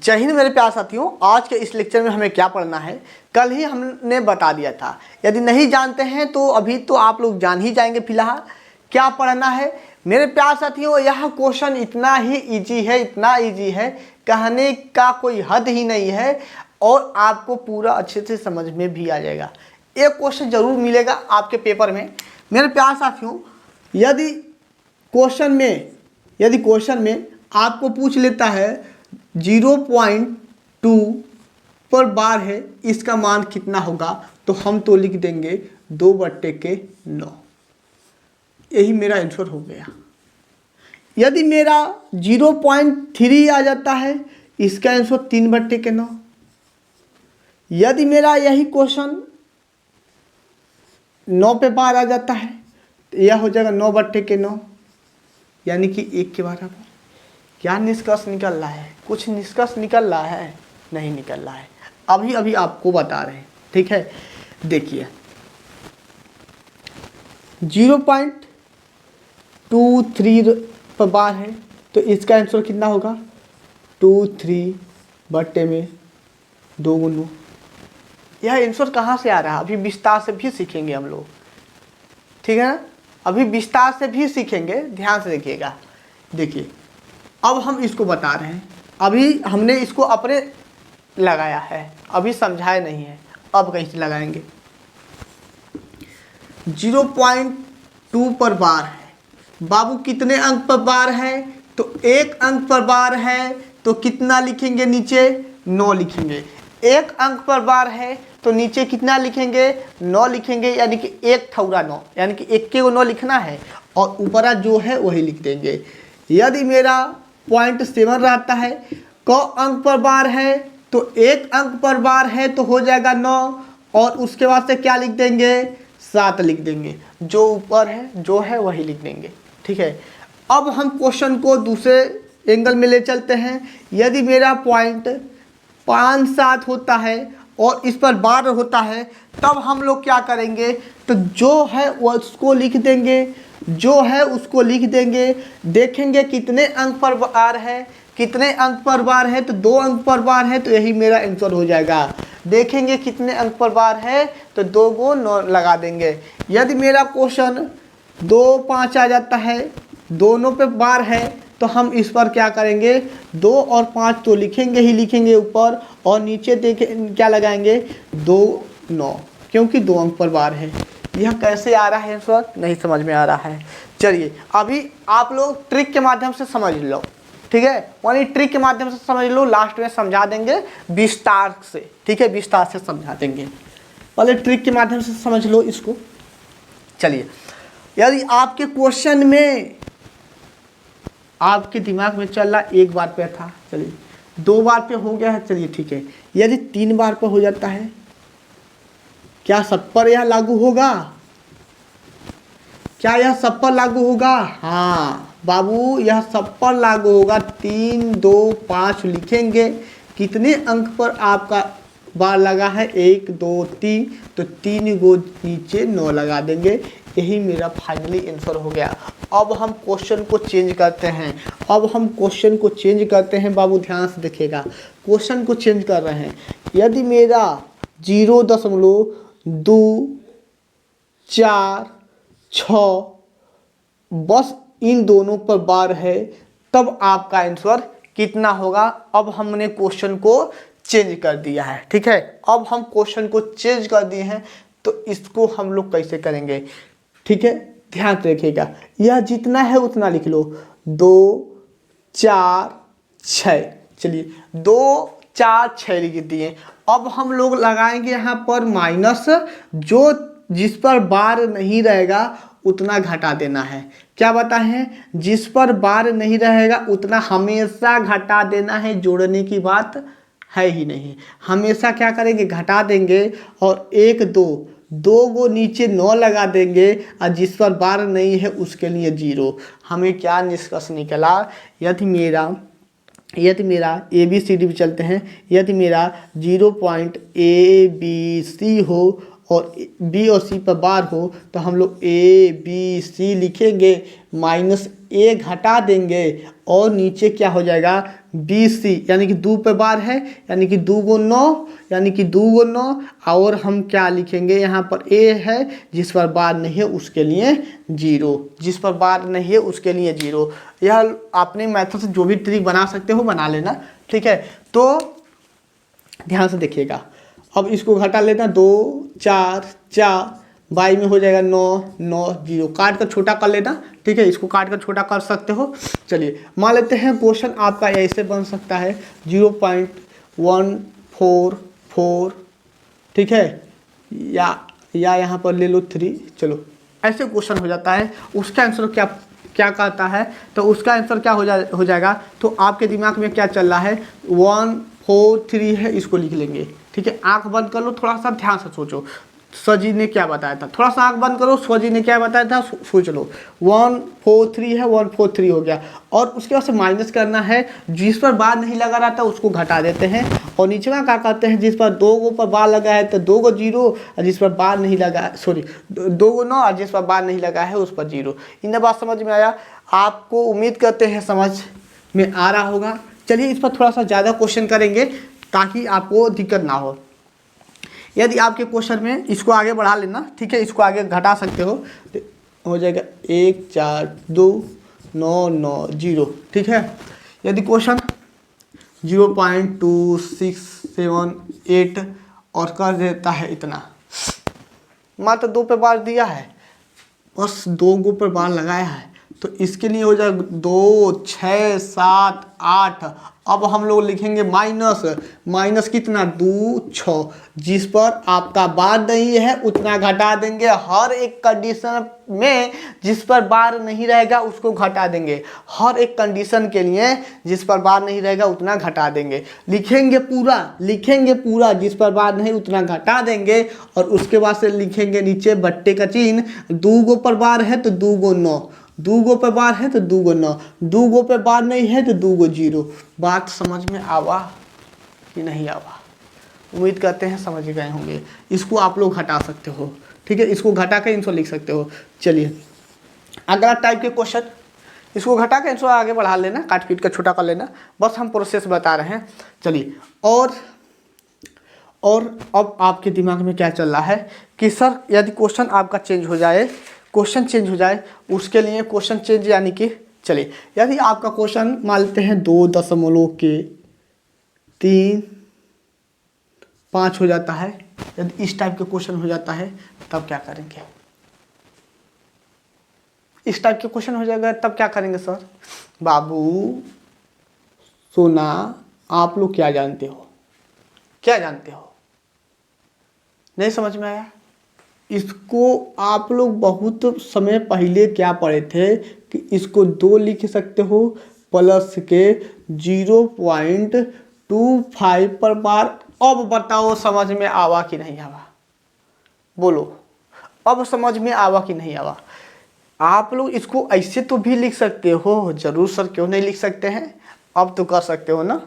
जय हिंद मेरे प्यारे साथियों। आज के इस लेक्चर में हमें क्या पढ़ना है कल ही हमने बता दिया था। यदि नहीं जानते हैं तो अभी तो आप लोग जान ही जाएंगे। फिलहाल क्या पढ़ना है मेरे प्यारे साथियों, यह क्वेश्चन इतना ही इजी है, इतना इजी है, कहने का कोई हद ही नहीं है और आपको पूरा अच्छे से समझ में भी आ जाएगा। एक क्वेश्चन जरूर मिलेगा आपके पेपर में मेरे प्यारे साथियों। यदि क्वेश्चन में आपको पूछ लेता है 0.2 पर बार है, इसका मान कितना होगा, तो हम तो लिख देंगे 2/9। यही मेरा आंसर हो गया। यदि मेरा 0.3 आ जाता है, इसका आंसर 3/9। यदि मेरा यही क्वेश्चन 9 पे बार आ जाता है तो यह हो जाएगा 9/9, यानी कि 1 के बराबर। क्या निष्कर्ष निकल रहा है? कुछ निष्कर्ष निकल रहा है? नहीं निकल रहा है। अभी अभी आपको बता रहे हैं, ठीक है। देखिए 0.23 पर बार है तो इसका आंसर कितना होगा 23/2। यह आंसर कहाँ से आ रहा है अभी विस्तार से भी सीखेंगे हम लोग, ठीक है ना। अभी विस्तार से भी सीखेंगे, ध्यान से देखिएगा। देखिए अब हम इसको बता रहे हैं, अभी हमने इसको अपने लगाया है, अभी समझाए नहीं है, अब कहीं से लगाएंगे। 0.2 पर बार है बाबू, कितने अंक पर बार है, तो 1 अंक पर बार है तो कितना लिखेंगे, नीचे 9 लिखेंगे। 1 अंक पर बार है तो नीचे कितना लिखेंगे, 9 लिखेंगे, यानी कि 1 थौड़ा 9, यानी कि 1 के 9 लिखना है और ऊपरा जो है वही लिख देंगे। यदि मेरा 0.7 रहता है, क अंक पर बार है तो 1 अंक पर बार है तो हो जाएगा 9 और उसके बाद से क्या लिख देंगे, 7 लिख देंगे। जो ऊपर है जो है वही लिख देंगे, ठीक है। अब हम क्वेश्चन को दूसरे एंगल में ले चलते हैं। यदि मेरा 0.57 होता है और इस पर बार होता है, तब हम लोग क्या करेंगे, तो जो है उसको लिख देंगे, जो है उसको लिख देंगे। देखेंगे कितने अंक पर बार है, कितने अंक पर बार है, तो 2 अंक पर बार है तो यही मेरा आंसर हो जाएगा। देखेंगे कितने अंक पर बार है तो 2 को 9 लगा देंगे। यदि मेरा क्वेश्चन 2, 5 आ जाता है, दोनों पे बार है, तो हम इस पर क्या करेंगे, 2 और 5 तो लिखेंगे ही लिखेंगे ऊपर, और नीचे देखे क्या लगाएंगे 2, 9, क्योंकि 2 अंक पर बार है। यह कैसे आ रहा है आंसर, नहीं समझ में आ रहा है। चलिए अभी आप लोग ट्रिक के माध्यम से समझ लो, ठीक है। वही ट्रिक के माध्यम से समझ लो, लास्ट में समझा देंगे विस्तार से, ठीक है, विस्तार से समझा देंगे। पहले ट्रिक के माध्यम से समझ लो इसको। चलिए यदि आपके क्वेश्चन में आपके दिमाग में चल रहा 1 बार पे था, चलिए 2 बार पे हो गया है, चलिए ठीक है। यदि 3 बार पे हो जाता है, क्या सब पर यह लागू होगा, क्या यह सब पर लागू होगा? हाँ बाबू, यह सब पर लागू होगा। 3, 2, 5 लिखेंगे। कितने अंक पर आपका बार लगा है, 1, 2, 3, तो 3 को नीचे 9 लगा देंगे। यही मेरा फाइनली आंसर हो गया। अब हम क्वेश्चन को चेंज करते हैं, बाबू ध्यान से देखिएगा। क्वेश्चन को चेंज कर रहे हैं। यदि मेरा 0.246 बस इन दोनों पर बार है, तब आपका आंसर कितना होगा। अब हमने क्वेश्चन को चेंज कर दिया है, ठीक है। अब हम क्वेश्चन को चेंज कर दिए हैं तो इसको हम लोग कैसे करेंगे, ठीक है, ध्यान से रखिएगा। यह जितना है उतना लिख लो, 2, 4, 6, चलिए 2, 4, 6 लिख दिए। अब हम लोग लगाएंगे यहाँ पर माइनस, जो जिस पर बार नहीं रहेगा उतना घटा देना है। क्या बताएं, जिस पर बार नहीं रहेगा उतना हमेशा घटा देना है, जोड़ने की बात है ही नहीं। हमेशा क्या करेंगे, घटा देंगे और 1, 2 को नीचे 9 लगा देंगे और जिस पर बार नहीं है उसके लिए 0। हमें क्या निष्कर्ष निकला, यदि मेरा ABCD भी चलते हैं, यदि मेरा 0.ABC हो और बी और सी पर बार हो तो हम लोग ए बी सी लिखेंगे, -a घटा देंगे और नीचे क्या हो जाएगा बी सी, यानी कि 2 पे बार है, यानी कि 2 गो 9, यानी कि 2 गो 9। और हम क्या लिखेंगे यहाँ पर a है, जिस पर बार नहीं है उसके लिए 0, जिस पर बार नहीं है उसके लिए 0। यह अपने मेथड से जो भी ट्रिक बना सकते हो बना लेना, ठीक है। तो ध्यान से देखिएगा, अब इसको घटा लेना, 2 4 4 बाई में हो जाएगा 9 9 0, काट कर छोटा कर लेना, ठीक है। इसको काट कर छोटा कर सकते हो। चलिए मान लेते हैं क्वेश्चन आपका ऐसे बन सकता है 0.144, ठीक है, या यहाँ पर ले लो 3, चलो ऐसे क्वेश्चन हो जाता है। उसका आंसर क्या कहता है, तो उसका आंसर क्या हो जाएगा, तो आपके दिमाग में क्या चल रहा है, 143 है, इसको लिख लेंगे, ठीक है। आंख बंद कर लो, थोड़ा सा ध्यान से सोचो सर जी ने क्या बताया था, थोड़ा सा आंख बंद करो, सर जी ने क्या बताया था सोच लो। 143 है, 143 हो गया। और उसके बाद से माइनस करना है, जिस पर बार नहीं लगा रहा था उसको घटा देते हैं, और नीचे का क्या कहते हैं, जिस पर 2 गो पर बार लगा है तो 2 गो 0, और जिस पर बार नहीं लगा, सॉरी 2 गो 9 और जिस पर बार नहीं लगा है उस पर 0। इन बात समझ में आया आपको, उम्मीद करते हैं समझ में आ रहा होगा। चलिए इस पर थोड़ा सा ज़्यादा क्वेश्चन करेंगे ताकि आपको दिक्कत ना हो। यदि आपके क्वेश्चन में इसको आगे बढ़ा लेना, ठीक है, इसको आगे घटा सकते हो जाएगा 1 4 2 9 9 0, ठीक है। यदि क्वेश्चन 0.2678 और कर देता है इतना, मात्र 2 पे बार दिया है, बस 2 गो पर बार लगाया है, तो इसके लिए हो जाएगा 2 6 7 8। अब हम लोग लिखेंगे माइनस कितना 2 6, जिस पर आपका बार नहीं है उतना घटा देंगे। हर एक कंडीशन में जिस पर बार नहीं रहेगा उसको घटा देंगे, हर एक कंडीशन के लिए जिस पर बार नहीं रहेगा उतना घटा देंगे। लिखेंगे पूरा, जिस पर बार नहीं उतना घटा देंगे, और उसके बाद से लिखेंगे नीचे बट्टे का चिन्ह, 2 गो पर बार है तो 2 गो 9, 2 गो पे बार है तो 2 गो 9, 2 गो पे बार नहीं है तो 2 गो 0। बात समझ में आवा कि नहीं आवा, उम्मीद करते हैं समझ गए होंगे। इसको आप लोग घटा सकते हो, ठीक है, इसको घटा के आंसर लिख सकते हो। चलिए अगला टाइप के क्वेश्चन, इसको घटा के आंसर आगे बढ़ा लेना, काट पीट कर छोटा कर लेना, बस हम प्रोसेस बता रहे हैं। चलिए और अब आपके दिमाग में क्या चल रहा है कि सर यदि क्वेश्चन आपका चेंज हो जाए, उसके लिए क्वेश्चन चेंज यानी कि, चलिए यदि आपका क्वेश्चन मान लेते हैं 2.35 हो जाता है, यदि इस टाइप का क्वेश्चन हो जाता है तब क्या करेंगे, इस टाइप के क्वेश्चन हो जाएगा तब क्या करेंगे सर। बाबू सोना आप लोग क्या जानते हो, नहीं समझ में आया। इसको आप लोग बहुत समय पहले क्या पढ़े थे कि इसको 2 लिख सकते हो प्लस के 0.25 पर बार। अब बताओ समझ में आवा कि नहीं आवा, बोलो अब समझ में आवा कि नहीं आवा। आप लोग इसको ऐसे तो भी लिख सकते हो, जरूर सर क्यों नहीं लिख सकते हैं, अब तो कर सकते हो ना,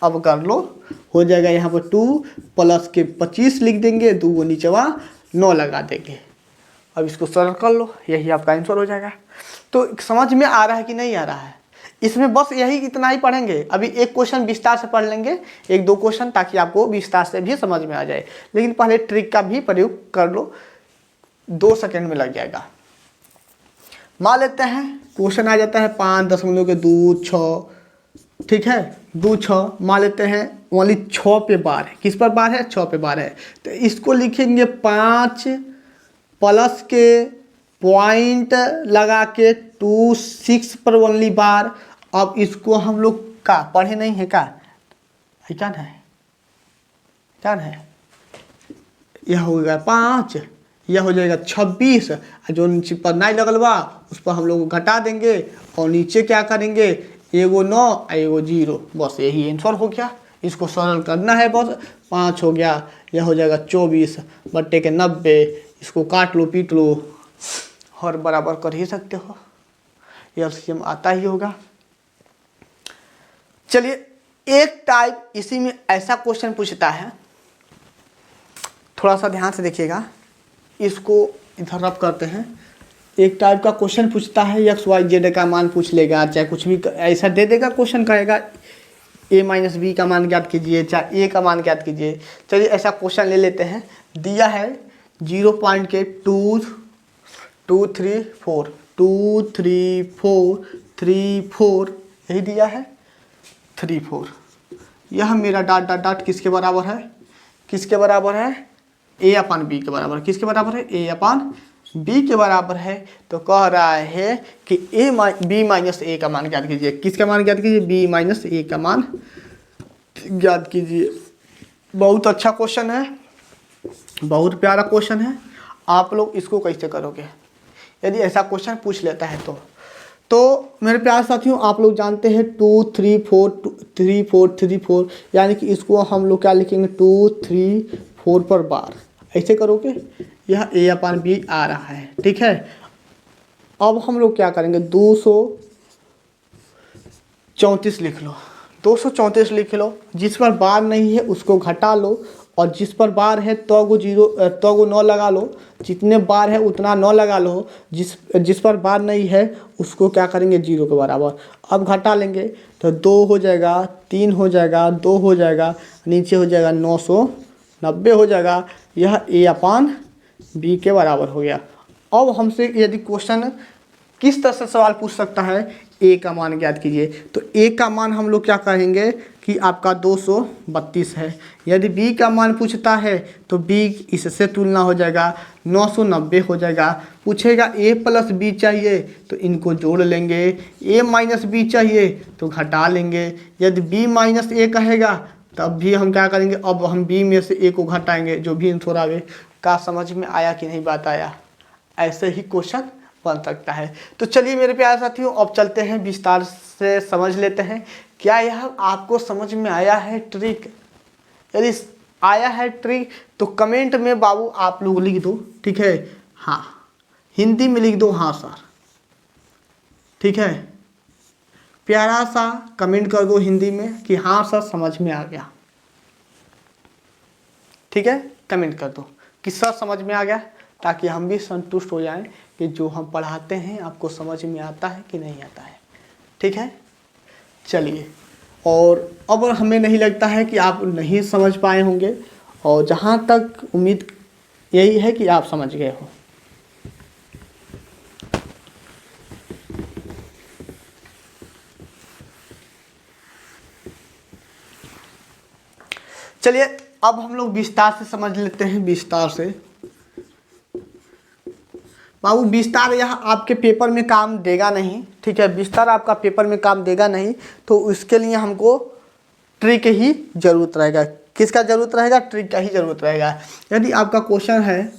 अब कर लो। हो जाएगा यहाँ पर 2 प्लस के 25 लिख देंगे, 2 गो नीचवा 9 लगा देंगे। अब इसको सरल कर लो, यही आपका आंसर हो जाएगा। तो समझ में आ रहा है कि नहीं आ रहा है, इसमें बस यही इतना ही पढ़ेंगे। अभी एक क्वेश्चन विस्तार से पढ़ लेंगे, 1-2 क्वेश्चन, ताकि आपको विस्तार से भी समझ में आ जाए। लेकिन पहले ट्रिक का भी प्रयोग कर लो, 2 सेकेंड में लग जाएगा। मान लेते हैं क्वेश्चन आ जाता है 5.26, ठीक है, 2 6 मान लेते हैं, ओनली 6 पे बार है, किस पर बार है 6 पे बार है, तो इसको लिखेंगे 5 प्लस के पॉइंट लगा के 26 पर ओनली बार। अब इसको हम लोग का पढ़े नहीं है क्या है, यह हो गया 5, यह हो जाएगा 26, जो नीचे पर नहीं लगल बा उस पर हम लोग घटा देंगे, और नीचे क्या करेंगे, 1 9 1 0, बस यही आंसर हो गया। इसको सरल करना है बस, 5 हो गया, यह हो जाएगा 24 बट्टे के 90, इसको काट लो पीट लो और बराबर कर ही सकते हो, एलसीएम आता ही होगा। चलिए एक टाइप इसी में ऐसा क्वेश्चन पूछता है, थोड़ा सा ध्यान से देखिएगा, इसको इधर रब करते हैं। एक टाइप का क्वेश्चन पूछता है, एक्स वाई जेड का मान पूछ लेगा, चाहे कुछ भी ऐसा दे देगा, क्वेश्चन कहेगा a माइनस बी का मान ज्ञात कीजिए, चाहे a का मान ज्ञात कीजिए। चलिए ऐसा क्वेश्चन ले लेते हैं। दिया है 0 पॉइंट के 2 2 3 4 2 3 4 3 4 यही दिया है 3 4। यह मेरा डॉट डॉट डॉट किसके बराबर है? किसके बराबर है? a अपान बी के बराबर। किसके बराबर है? a अपान बी के बराबर है। तो कह रहा है कि बी माइनस ए का मान ज्ञात कीजिए। किसका मान ज्ञात कीजिए? बी माइनस ए का मान ज्ञात कीजिए। बहुत अच्छा क्वेश्चन है, बहुत प्यारा क्वेश्चन है। आप लोग इसको कैसे करोगे यदि ऐसा क्वेश्चन पूछ लेता है तो मेरे प्यारे साथियों, आप लोग जानते हैं 2 3 4 3 4 3 4, यानी कि इसको हम लोग क्या लिखेंगे? 2 3 4 पर बार ऐसे करोगे। यह a अपान बी आ रहा है, ठीक है। अब हम लोग क्या करेंगे? 234 लिख लो, 234 लिख लो। जिस पर बार नहीं है उसको घटा लो, और जिस पर बार है तो को 9 लगा लो। जितने बार है उतना 9 लगा लो। जिस पर बार नहीं है उसको क्या करेंगे? 0 के बराबर। अब घटा लेंगे तो 2 हो जाएगा, 3 हो जाएगा, 2 हो जाएगा, नीचे हो जाएगा 990 हो जाएगा। यह a अपान बी के बराबर हो गया। अब हमसे यदि क्वेश्चन किस तरह से सवाल पूछ सकता है? a का मान ज्ञात कीजिए। तो a का मान हम लोग क्या कहेंगे कि आपका 232 है। यदि b का मान पूछता है तो b इससे तुलना हो जाएगा, 990 हो जाएगा। पूछेगा a प्लस बी चाहिए तो इनको जोड़ लेंगे, a माइनस बी चाहिए तो घटा लेंगे। यदि b माइनस a कहेगा तब भी हम क्या करेंगे? अब हम b में से a को घटाएंगे, जो भी थोड़ा वे का समझ में आया कि नहीं बात आया? ऐसे ही क्वेश्चन बन सकता है। तो चलिए मेरे प्यारे साथियों, अब चलते हैं विस्तार से समझ लेते हैं। क्या यह आपको समझ में आया है ट्रिक? यदि आया है ट्रिक तो कमेंट में बाबू आप लोग लिख दो, ठीक है। हाँ, हिंदी में लिख दो हाँ सर, ठीक है। प्यारा सा कमेंट कर दो हिंदी में कि हाँ सर समझ में आ गया, ठीक है। कमेंट कर दो कि सर समझ में आ गया, ताकि हम भी संतुष्ट हो जाएं कि जो हम पढ़ाते हैं आपको समझ में आता है कि नहीं आता है, ठीक है। चलिए, और अब हमें नहीं लगता है कि आप नहीं समझ पाए होंगे, और जहाँ तक उम्मीद यही है कि आप समझ गए हो। चलिए अब हम लोग विस्तार से समझ लेते हैं। विस्तार से बाबू, विस्तार यह आपके पेपर में काम देगा नहीं, ठीक है। विस्तार आपका पेपर में काम देगा नहीं, तो उसके लिए हमको ट्रिक ही ज़रूरत रहेगा। किसका ज़रूरत रहेगा? ट्रिक का ही ज़रूरत रहेगा। यदि आपका क्वेश्चन है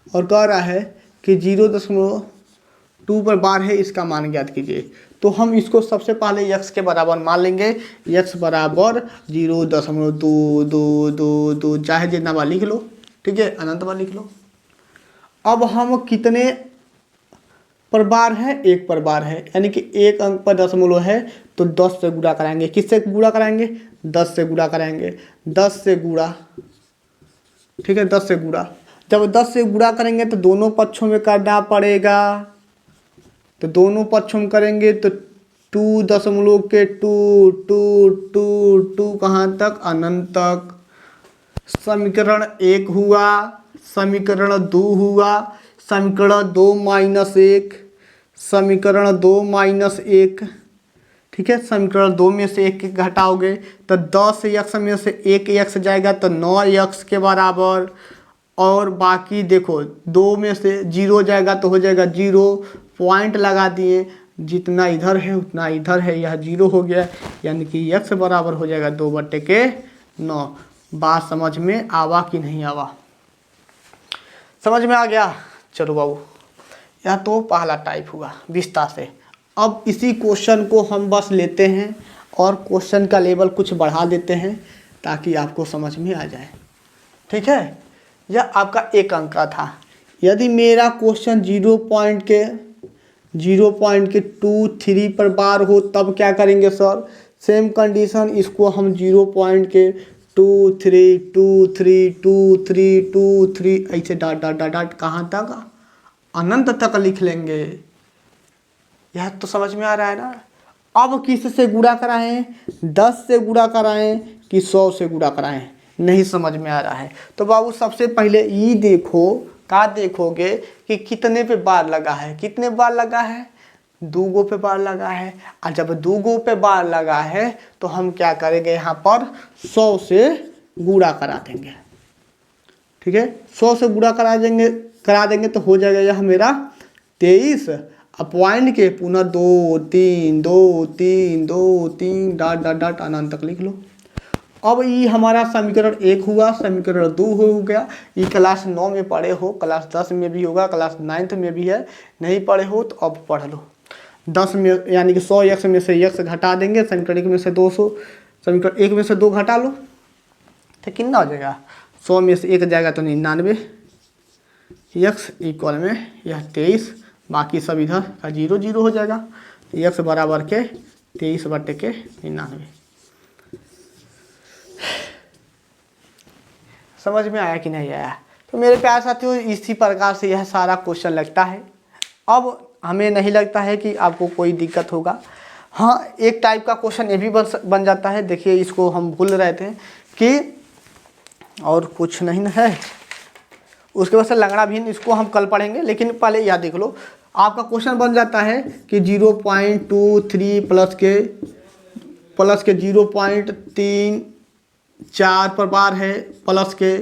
और कह रहा है कि 0.2 पर बार है, इसका मान ज्ञात कीजिए, तो हम इसको सबसे पहले x के बराबर मान लेंगे। x बराबर 0.2222, चाहे जितना बार लिख लो, ठीक है, अनंत बार लिख लो। अब हम कितने पर बार है? 1 पर बार है, यानी कि 1 अंक पर दशमलव है तो 10 से गुणा कराएंगे। किससे गुणा कराएंगे? 10 से गुणा कराएंगे। 10 से गुणा, ठीक है, 10 से गुणा। जब 10 से गुणा करेंगे तो दोनों पक्षों में करना पड़ेगा, तो दोनों पक्षों में करेंगे तो 2.2 कहाँ तक? अनंत तक। समीकरण 1 हुआ, समीकरण 2 हुआ, समीकरण 2 माइनस 1, समीकरण 2 माइनस 1, ठीक है। समीकरण 2 में से 1 घटाओगे तो 10x में से 1x जाएगा तो 9x के बराबर, और बाकी देखो 2 में से 0 जाएगा तो हो जाएगा 0, पॉइंट लगा दिए, जितना इधर है उतना इधर है, यह 0 हो गया, यानी कि x बराबर हो जाएगा 2/9। बात समझ में आवा कि नहीं आवा? समझ में आ गया? चलो बाबू, यह तो पहला टाइप हुआ विस्तार से। अब इसी क्वेश्चन को हम बस लेते हैं और क्वेश्चन का लेवल कुछ बढ़ा देते हैं ताकि आपको समझ में आ जाए, ठीक है। यह आपका 1 अंक का था। यदि मेरा क्वेश्चन 0.23 पर बार हो तब क्या करेंगे सर? सेम कंडीशन, इसको हम 0.2 2 3 2 3 2 3 2 3 ऐसे डॉट डॉट डॉट डॉट कहाँ तक, अनंत तक लिख लेंगे। यह तो समझ में आ रहा है ना। अब किससे गुणा कराएं, 10 से गुणा कराएं कि 100 से गुणा कराएं, नहीं समझ में आ रहा है। तो बाबू सबसे पहले ये देखो, क्या देखोगे कि कितने पे बार लगा है, कितने बार लगा है, 2 गो पे बार लगा है। और जब 2 गो पे बार लगा है तो हम क्या करेंगे, यहाँ पर 100 से गुणा करा देंगे। ठीक है, 100 से गुणा करा देंगे तो हो जाएगा यह मेरा 23 अपॉइंट के पुनः 2 3 2 3 2 3 डॉट डॉट डॉट अनंत तक लिख लो। अब ये हमारा समीकरण 1 हुआ, समीकरण 2 हो गया। ये क्लास 9 में पढ़े हो, क्लास 10 में भी होगा, क्लास 9th में भी है, नहीं पढ़े हो तो अब पढ़ लो। 10 में यानी कि 100 x में से x घटा देंगे, समीकरण 1 में से 200, समीकरण 1 में से 2 घटा लो तो कितना हो जाएगा, 100 में से 1 जाएगा तो 99, x इक्वल में यह 23, बाकी सब इधर का 0 0 हो जाएगा। x बराबर के 23 बटे के 99। समझ में आया कि नहीं आया। तो मेरे प्यारे साथियों, इसी प्रकार से यह सारा क्वेश्चन लगता है। अब हमें नहीं लगता है कि आपको कोई दिक्कत होगा। हाँ, एक टाइप का क्वेश्चन ये भी बन जाता है। देखिए, इसको हम भूल रहे थे कि और कुछ नहीं है, उसके बाद से लंगड़ा भिन्न, इसको हम कल पढ़ेंगे। लेकिन पहले यह देख लो, आपका क्वेश्चन बन जाता है कि 0.23 प्लस के 0.34 पर बार है, प्लस के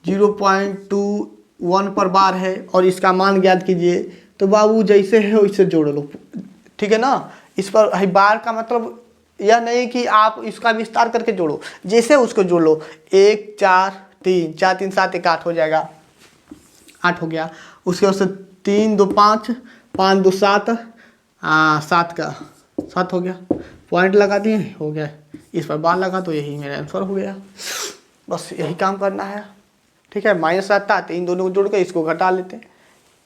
0.21 पर बार है, और इसका मान ज्ञात कीजिए। तो बाबू जैसे है वैसे जोड़ लो, ठीक है ना। इस पर बार का मतलब यह नहीं कि आप इसका विस्तार करके जोड़ो, जैसे उसको जोड़ लो। 1 4 3 4 3 7 1 8 हो जाएगा, 8 हो गया। उसके बाद से 3 2 5 5 2 7 7 का 7 हो गया, पॉइंट लगा दिए, हो गया। इस पर बार लगा तो यही मेरा आंसर हो गया। बस यही काम करना है, ठीक है। माइनस आता है तो इन दोनों को जोड़ कर इसको घटा लेते हैं,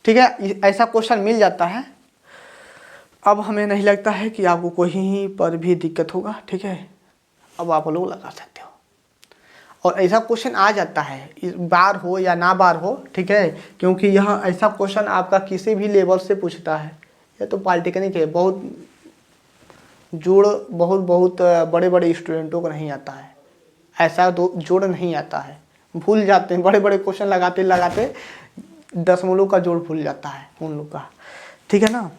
ठीक है। ऐसा क्वेश्चन मिल जाता है। अब हमें नहीं लगता है कि आपको कहीं पर भी दिक्कत होगा, ठीक है। अब आप लोग लगा सकते हो, और ऐसा क्वेश्चन आ जाता है, बार हो या ना बार हो, ठीक है। क्योंकि यह ऐसा क्वेश्चन आपका किसी भी लेवल से पूछता है। यह तो पॉलिटेक्निक है, बहुत बहुत बड़े बड़े स्टूडेंटों को नहीं आता है, ऐसा जोड़ नहीं आता है, भूल जाते हैं। बड़े बड़े क्वेश्चन लगाते लगाते दशमलव का जोड़ भूल जाता है उन लोग का, ठीक है ना।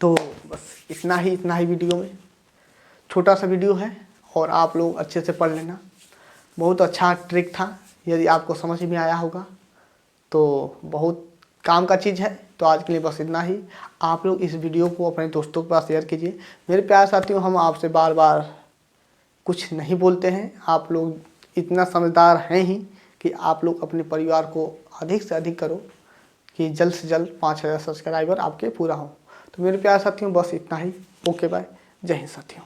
तो बस इतना ही वीडियो में, छोटा सा वीडियो है, और आप लोग अच्छे से पढ़ लेना। बहुत अच्छा ट्रिक था, यदि आपको समझ में आया होगा तो बहुत काम का चीज़ है। तो आज के लिए बस इतना ही। आप लोग इस वीडियो को अपने दोस्तों के पास शेयर कीजिए। मेरे प्यारे साथियों, हम आपसे बार बार कुछ नहीं बोलते हैं, आप लोग इतना समझदार हैं ही कि आप लोग अपने परिवार को अधिक से अधिक करो कि जल्द से जल्द 5000 सब्सक्राइबर आपके पूरा हो। तो मेरे प्यारे साथियों, बस इतना ही। ओके बाय, जय हिंद साथियों।